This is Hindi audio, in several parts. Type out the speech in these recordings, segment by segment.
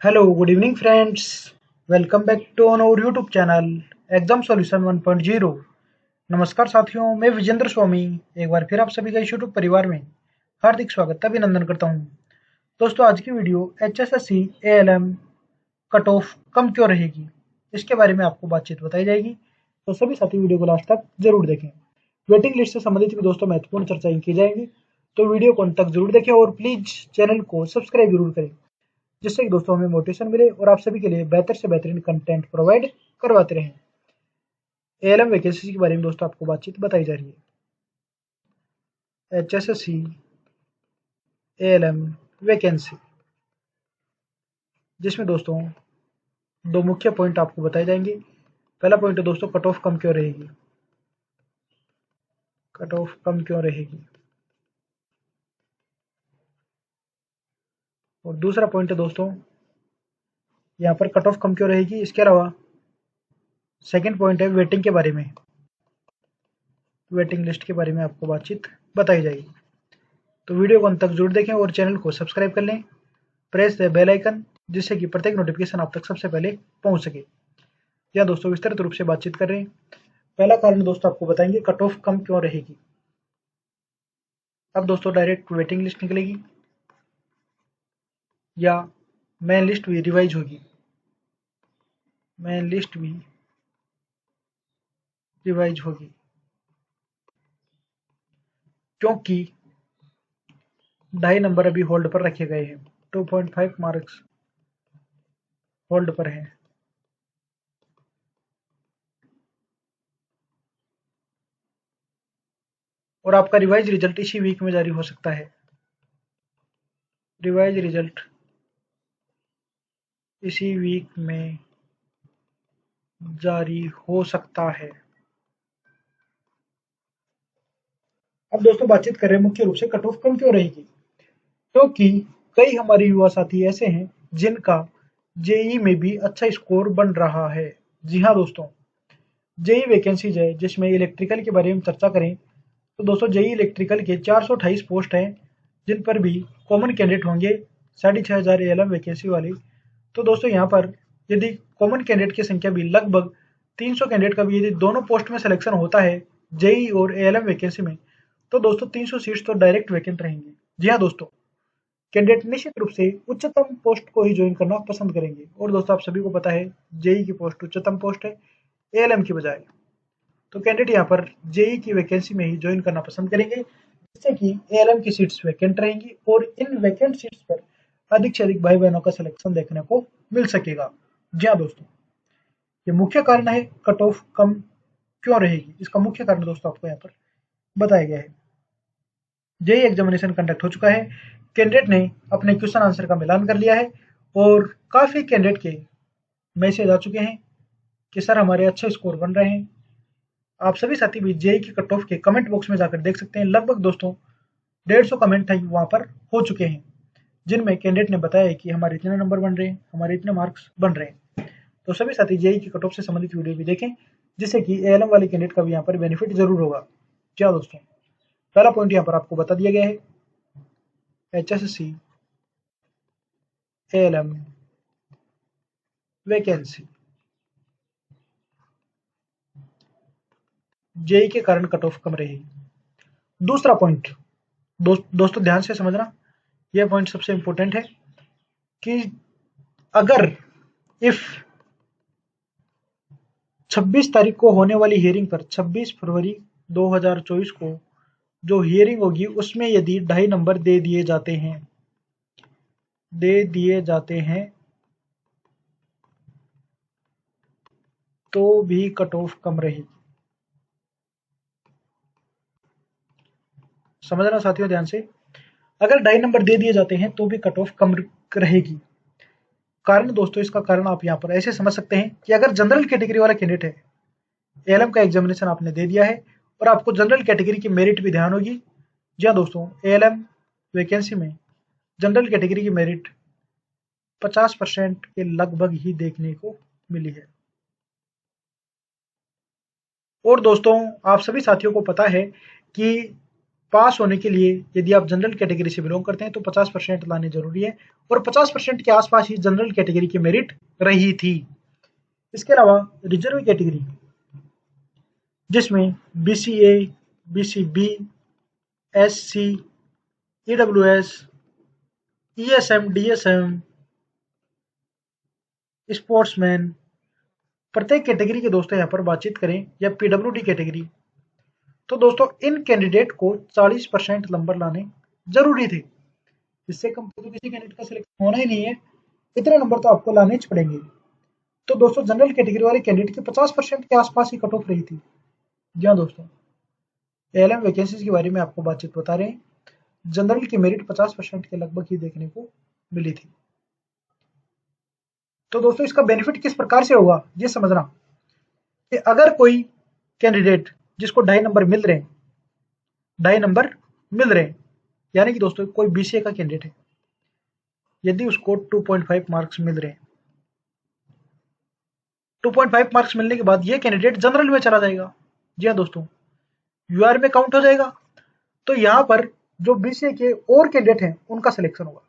Hello, good evening friends. Welcome back to on our YouTube channel exam solution 1.0। नमस्कार साथियों, मैं विजेंद्र स्वामी एक बार फिर आप सभी का इस YouTube परिवार में हार्दिक स्वागत अभिनंदन करता हूं। दोस्तों, आज की video HSSC ALM cut off कम क्यों रहेगी, इसके बारे में आपको बातचीत बताई जाएगी। तो सभी साथी वीडियो को लास्ट तक जरूर देखें। वेटिंग लिस्ट से संबंधित भी दोस्तों महत्वपूर्ण चर्चाएं की जाएंगी, तो वीडियो को अंत तक जरूर देखें और प्लीज चैनल को सब्सक्राइब जरूर करें, जिससे कि दोस्तों हमें मोटिवेशन मिले और आप सभी के लिए बेहतर से बेहतरीन कंटेंट प्रोवाइड करवाते रहें। एएलएम वैकेंसी के बारे में दोस्तों आपको बातचीत बताई जा रही है। HSSC ALM वैकेंसी, जिसमें दोस्तों दो मुख्य पॉइंट आपको बताए जाएंगे। पहला पॉइंट है दोस्तों, कट ऑफ कम क्यों रहेगी। कट ऑफ कम क्यों रहेगी। और दूसरा पॉइंट है दोस्तों, यहाँ पर कट ऑफ कम क्यों रहेगी। इसके अलावा सेकंड पॉइंट है वेटिंग के बारे में। वेटिंग लिस्ट के बारे में आपको बातचीत बताई जाएगी। तो वीडियो को अंत तक जरूर देखें और चैनल को सब्सक्राइब कर लें। प्रेस द बेल आइकन, जिससे कि प्रत्येक नोटिफिकेशन आप तक सबसे पहले पहुंच सके। या दोस्तों विस्तृत रूप से बातचीत कर रहे हैं। पहला कारण दोस्तों आपको बताएंगे कट ऑफ कम क्यों रहेगी। अब दोस्तों डायरेक्ट वेटिंग लिस्ट निकलेगी या मेन लिस्ट भी रिवाइज होगी। मेन लिस्ट भी रिवाइज होगी क्योंकि 2.5 नंबर अभी होल्ड पर रखे गए हैं। 2.5 मार्क्स होल्ड पर हैं। और आपका रिवाइज रिजल्ट इसी वीक में जारी हो सकता है। रिवाइज रिजल्ट इसी वीक में जारी हो सकता है। अब दोस्तों बातचीत कर रहे हैं मुख्य रूप से कट ऑफ कम क्यों रहेगी। क्योंकि कई हमारे युवा साथी ऐसे हैं जिनका जेई में भी अच्छा स्कोर बन रहा है। जी हाँ दोस्तों, जेई वैकेंसीज है जिसमें इलेक्ट्रिकल के बारे में चर्चा करें तो दोस्तों जेई इलेक्ट्रिकल के 428 पोस्ट हैं, जिन पर भी कॉमन कैंडिडेट होंगे 6,500 एएलएम वैकेंसी वाली। तो दोस्तों यहाँ पर यदि कॉमन कैंडिडेट की संख्या भी लगभग 300 कैंडिडेट का भी यदि दोनों पोस्ट में सिलेक्शन होता है जेई और एएलएम वैकेंसी में, तो दोस्तों 300 सीट्स तो डायरेक्ट वैकेंट रहेंगी। जी हाँ दोस्तों, कैंडिडेट निश्चित रूप से उच्चतम पोस्ट को ही ज्वाइन करना पसंद करेंगे। और दोस्तों आप सभी को पता है जेई की पोस्ट उच्चतम पोस्ट है एएलएम की बजाय। तो कैंडिडेट यहाँ पर जेई की वैकेंसी में ही ज्वाइन करना पसंद करेंगे, जिससे कि एएलएम की सीट्स वैकेंट रहेंगी और इन वैकेंट सीट्स पर अधिक से अधिक भाई बहनों का सिलेक्शन देखने को मिल सकेगा। जी हाँ दोस्तों, ये मुख्य कारण है कट ऑफ कम क्यों रहेगी। इसका मुख्य कारण दोस्तों आपको यहाँ पर बताया गया है। जेई एग्जामिनेशन कंडक्ट हो चुका है। कैंडिडेट ने अपने क्वेश्चन आंसर का मिलान कर लिया है और काफी कैंडिडेट के मैसेज आ चुके हैं कि सर हमारे अच्छे स्कोर बन रहे हैं। आप सभी साथी भी जेई के कट ऑफ के कमेंट बॉक्स में जाकर देख सकते हैं। लगभग दोस्तों 150 कमेंट वहां पर हो चुके हैं, जिनमें कैंडिडेट ने बताया कि हमारे इतने नंबर बन रहे हैं, हमारे इतने मार्क्स बन रहे हैं। तो सभी साथी जेई की कट ऑफ से संबंधित वीडियो भी देखें, जिससे कि एएलएम वाले कैंडिडेट का भी यहाँ पर बेनिफिट जरूर होगा। क्या दोस्तों, पहला पॉइंट यहाँ पर आपको बता दिया गया है। HSSC ALM वैकेंसी जेई के कारण कट ऑफ कम रहेगी। दूसरा पॉइंट दोस्तों ध्यान से समझना, यह पॉइंट सबसे इंपॉर्टेंट है कि अगर इफ 26 तारीख को होने वाली हियरिंग पर 26 फरवरी 2024 को जो हियरिंग होगी उसमें यदि 2.5 नंबर दे दिए जाते हैं तो भी कट ऑफ कम रहेगी। समझना साथियों ध्यान से, अगर 2.5 नंबर दे दिए जाते हैं तो भी कट ऑफ कम रहेगी। कारण दोस्तों, इसका कारण आप यहाँ पर ऐसे समझ सकते हैं कि अगर जनरल कैटेगरी वाला कैंडिडेट है, एएलएम का एग्जामिनेशन आपने दे दिया है और आपको जनरल कैटेगरी की मेरिट भी ध्यान होगी। जी हाँ दोस्तों, एएलएम वैकेंसी में जनरल कैटेगरी की मेरिट 50% के लगभग ही देखने को मिली है। और दोस्तों आप सभी साथियों को पता है कि पास होने के लिए यदि आप जनरल कैटेगरी से बिलोंग करते हैं तो 50% लाने जरूरी है, और 50% के आसपास ही जनरल कैटेगरी की मेरिट रही थी। इसके अलावा रिजर्व कैटेगरी, जिसमें BCA, BCB, SC, EWS, ESM, DSM, sportsman, प्रत्येक कैटेगरी के दोस्तों यहाँ पर बातचीत करें, या पीडब्ल्यूडी कैटेगरी, तो दोस्तों इन कैंडिडेट को 40% नंबर लाने जरूरी थे। इससे कम तो किसी कैंडिडेट का सिलेक्शन होना ही नहीं है, इतने नंबर तो आपको लाने ही पड़ेंगे। तो दोस्तों जनरल कैटेगरी वाले कैंडिडेट की 50% के आसपास ही कट ऑफ रही थी। जी हाँ दोस्तों, एएलएम वैकेंसीज के बारे में आपको बातचीत बता रहे हैं। जनरल की मेरिट 50% के लगभग ही देखने को मिली थी। तो दोस्तों इसका बेनिफिट किस प्रकार से होगा ये समझना, कि अगर कोई कैंडिडेट जिसको 2.5 नंबर मिल रहे हैं, 2.5 नंबर मिल रहे हैं, यानी कि दोस्तों कोई बीसीए का कैंडिडेट है, यदि उसको 2.5 मार्क्स मिल रहे हैं, 2.5 मार्क्स मिलने के बाद ये कैंडिडेट जनरल में चला जाएगा। जी हाँ दोस्तों, यूआर में काउंट हो जाएगा। तो यहाँ पर जो बीसीए के और कैंडिडेट हैं उनका सिलेक्शन होगा।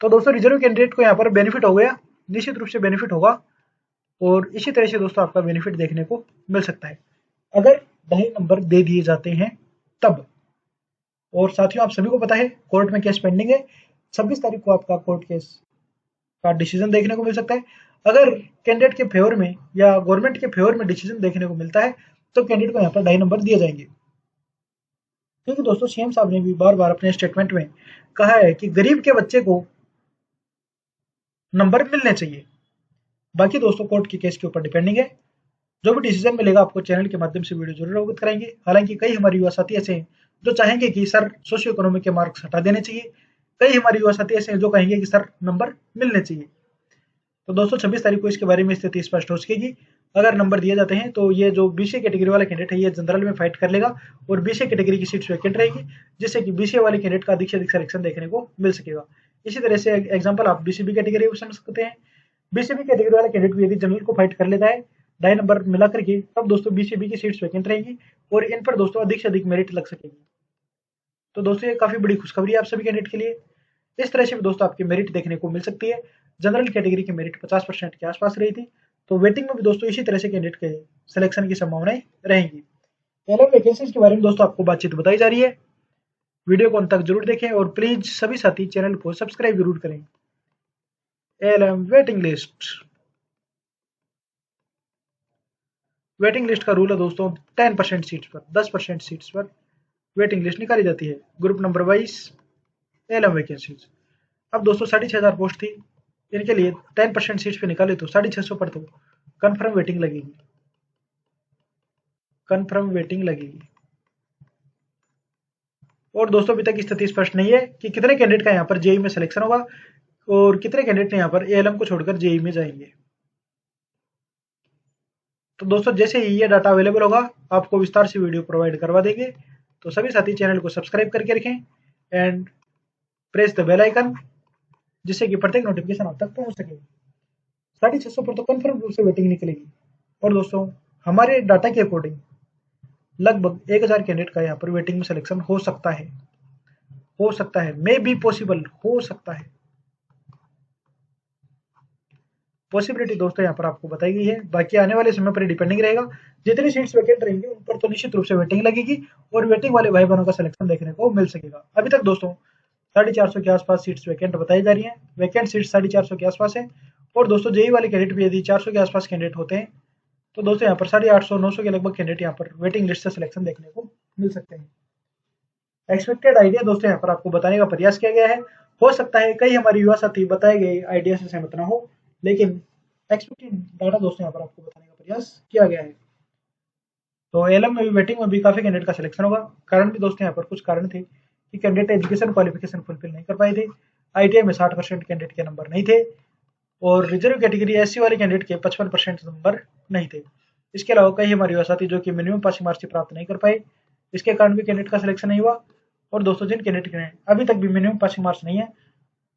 तो दोस्तों रिजर्व कैंडिडेट को यहाँ पर बेनिफिट हो गया, निश्चित रूप से बेनिफिट होगा, और इसी तरह से दोस्तों आपका बेनिफिट देखने को मिल सकता है अगर 2.5 नंबर दे दिए जाते हैं तब। और साथियों आप सभी को पता है कोर्ट में केस पेंडिंग है, 26 तारीख को आपका कोर्ट केस का डिसीजन देखने को मिल सकता है। अगर कैंडिडेट के फेवर में या गवर्नमेंट के फेवर में डिसीजन देखने को मिलता है तो कैंडिडेट को यहाँ पर 2.5 नंबर दिए जाएंगे। क्योंकि दोस्तों सीएम साहब ने भी बार बार अपने स्टेटमेंट में कहा है कि गरीब के बच्चे को नंबर मिलने चाहिए। बाकी दोस्तों कोर्ट के केस के ऊपर डिपेंडिंग है, जो भी डिसीजन मिलेगा आपको चैनल के माध्यम से वीडियो जरूर अवगत कराएंगे। हालांकि कई हमारे युवा साथी ऐसे हैं जो चाहेंगे कि सर सोशियो इकोनॉमिक के मार्क्स हटा देने चाहिए, कई हमारे युवा साथी ऐसे हैं जो कहेंगे कि सर नंबर मिलने चाहिए। तो दोस्तों 26 तारीख को इसके बारे में स्थिति स्पष्ट हो सकेगी। अगर नंबर दिए जाते हैं तो ये जो बीसीए कैटेगरी वाला कैंडिडेट है ये जनरल में फाइट कर लेगा और बीसीए कैटेगरी की सीट्स वैकेंट रहेगी, जिससे कि बीसीए वाले कैंडिडेट का अधिक से अधिक सिलेक्शन देखने को मिल सकेगा। इसी तरह से एग्जाम्पल आप बीसीबी कैटेगरी को समझ सकते हैं। बीसीबी कैटेगरी वाला कैंडिडेट भी यदि जनरल को फाइट कर लेता है 2.5 नंबर मिला करके, तब दोस्तों बीसीबी की सीट्स वैकेंट रहेगी और इन पर दोस्तों अधिक से अधिक मेरिट लग सकेगी। तो दोस्तों ये काफी बड़ी खुशखबरी है आप सभी कैंडिडेट के लिए। इस तरह से भी दोस्तों आपकी मेरिट देखने को मिल सकती है। जनरल कैटेगरी की मेरिट 50% के आसपास रही थी, तो वेटिंग में भी दोस्तों इसी तरह से कैंडिडेट के सिलेक्शन की संभावनाएं रहेंगी। एलएम वैकेंसीज के बारे में दोस्तों आपको बातचीत बताई जा रही है, वीडियो को अंत तक जरूर देखें और प्लीज सभी साथी चैनल को सब्सक्राइब जरूर करें। LM waiting list, waiting list का रूल है दोस्तों 10% सीट्स पर, 10% सीट्स पर वेटिंग लिस्ट निकाली जाती है। Group number wise LM vacancies, अब दोस्तों 6,500 पोस्ट थी, इनके लिए 10% सीट्स पे निकाले तो 650 पर तो कंफर्म वेटिंग लगेगी, कंफर्म वेटिंग लगेगी। और दोस्तों अभी तक स्थिति स्पष्ट नहीं है कि कितने कैंडिडेट का यहाँ पर जेई में सिलेक्शन होगा और कितने कैंडिडेट यहाँ पर एएलएम को छोड़कर जेई में जाएंगे। तो दोस्तों जैसे ही ये डाटा अवेलेबल होगा आपको विस्तार से वीडियो प्रोवाइड करवा देंगे। तो सभी साथी चैनल को सब्सक्राइब करके रखें and press the bell icon, जिससे कि प्रत्येक नोटिफिकेशन आप तक पहुंच सके। 650 पर तो कंफर्म रूप से वेटिंग निकलेगी। और दोस्तों हमारे डाटा के अकॉर्डिंग लगभग 1000 कैंडिडेट का यहाँ पर वेटिंग में सिलेक्शन हो सकता है, हो सकता है, मे बी पॉसिबल, हो सकता है। पॉसिबिलिटी दोस्तों यहाँ पर आपको बताई गई है, बाकी आने वाले समय पर डिपेंडिंग रहेगा। जितनी सीट्स वैकेंट रहेंगी उन पर तो निश्चित रूप से वेटिंग लगेगी और वेटिंग वाले भाई बहनों का सिलेक्शन देखने को मिल सकेगा। अभी तक दोस्तों 450 के आसपास सीट्स वैकेंट बताई जा रही है, वैकेंट सीट्स 450 के आसपास है। और दोस्तों जेई वाले कैंडिडेट भी यदि 400 के आसपास कैंडिडेट होते हैं तो दोस्तों यहाँ पर 850 900 के लगभग कैंडिडेट यहाँ पर वेटिंग लिस्ट से सिलेक्शन देखने को मिल सकते हैं। एक्सपेक्टेड आइडिया दोस्तों यहाँ पर आपको बताने का प्रयास किया गया है। हो सकता है कई हमारे युवा साथी बताए गए आइडिया से सहमत ना हो, लेकिन एक्सपेक्टेड डाटा दोस्तों यहाँ पर आपको बताने का प्रयास किया गया है। तो एलएम में भी वेटिंग में भी काफी कैंडिडेट का सिलेक्शन होगा। कारण भी दोस्तों यहाँ पर कुछ कारण थे कि कैंडिडेट एजुकेशन क्वालिफिकेशन फुलफिल नहीं कर पाए थे, आईटीआई में 60% कैंडिडेट के नंबर नहीं थे और रिजर्व कैटेगरी एससी वाले कैंडिडेट के 55% नंबर नहीं थे। इसके अलावा कई हमारे युवा साथी जो कि मिनिमम पासिंग मार्क्स प्राप्त नहीं कर पाए, इसके कारण भी कैंडिडेट का सिलेक्शन नहीं हुआ। और दोस्तों जिन कैंडिडेट के अभी तक भी मिनिमम पासिंग मार्क्स नहीं है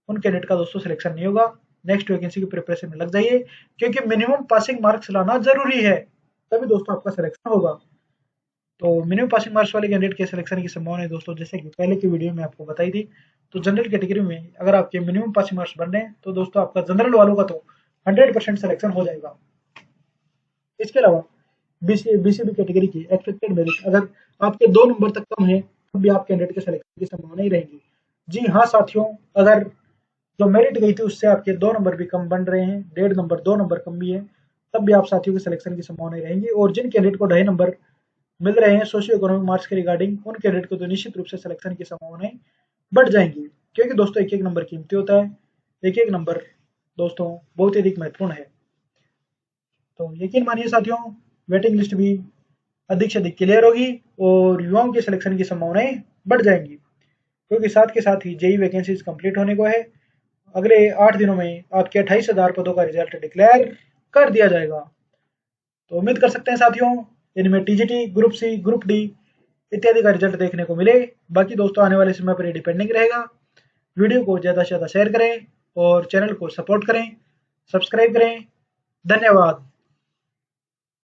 उन कैंडिडेट का दोस्तों सिलेक्शन नहीं होगा। नेक्स्ट वैकेंसी की प्रिपरेशन में लग जाइए, क्योंकि मिनिमम पासिंग मार्क्स लाना जरूरी है, तभी दोस्तों आपका सिलेक्शन होगा। तो मिनिमम पासिंग मार्क्स वाले कैंडिडेट के सिलेक्शन की संभावना है दोस्तों, जैसे कि पहले की वीडियो में आपको बताई थी। तो जनरल कैटेगरी में अगर आपके मिनिमम पासिंग मार्क्स बन रहे हैं तो दोस्तों आपका जनरल वालों का तो 100% सिलेक्शन हो जाएगा। इसके अलावा बीसीबी कैटेगरी की एक्सपेक्टेड मेरिट अगर आपके 2 नंबर तक कम है तब भी आप कैंडिडेट के सिलेक्शन की संभावना ही रहेगी। जी हाँ साथियों, अगर जो मेरिट गई थी उससे आपके 2 नंबर भी कम बन रहे हैं, 1.5 नंबर 2 नंबर कम भी है, तब भी आप साथियों के सिलेक्शन की संभावना ही रहेंगी। और जिन कैंडिडेट को 2.5 नंबर मिल रहे हैं सोशियो इकोनॉमिक मार्क्स के रिगार्डिंग, उन कैंडिडेट को तो निश्चित रूप से सिलेक्शन की संभावनाएं बढ़ जाएंगी, क्योंकि दोस्तों एक एक नंबर कीमती होता है, एक एक नंबर दोस्तों बहुत ही अधिक महत्वपूर्ण है। तो यकीन मानिए साथियों, वेटिंग लिस्ट भी अधिक से अधिक क्लियर होगी और युवाओं के सिलेक्शन की संभावनाएं बढ़ जाएंगी, क्योंकि साथ के साथ ही जेई वैकेंसीज कंप्लीट होने को है। अगले 8 दिनों में आपके 28,000 पदों का रिजल्ट डिक्लेयर कर दिया जाएगा। तो उम्मीद कर सकते हैं साथियों इनमें TGT, group C, group D इत्यादि का रिजल्ट देखने को मिले। बाकी दोस्तों आने वाले समय पर ये डिपेंडिंग रहेगा। वीडियो को ज़्यादा से ज़्यादा शेयर करें और चैनल को सपोर्ट करें, सब्सक्राइब करें। धन्यवाद।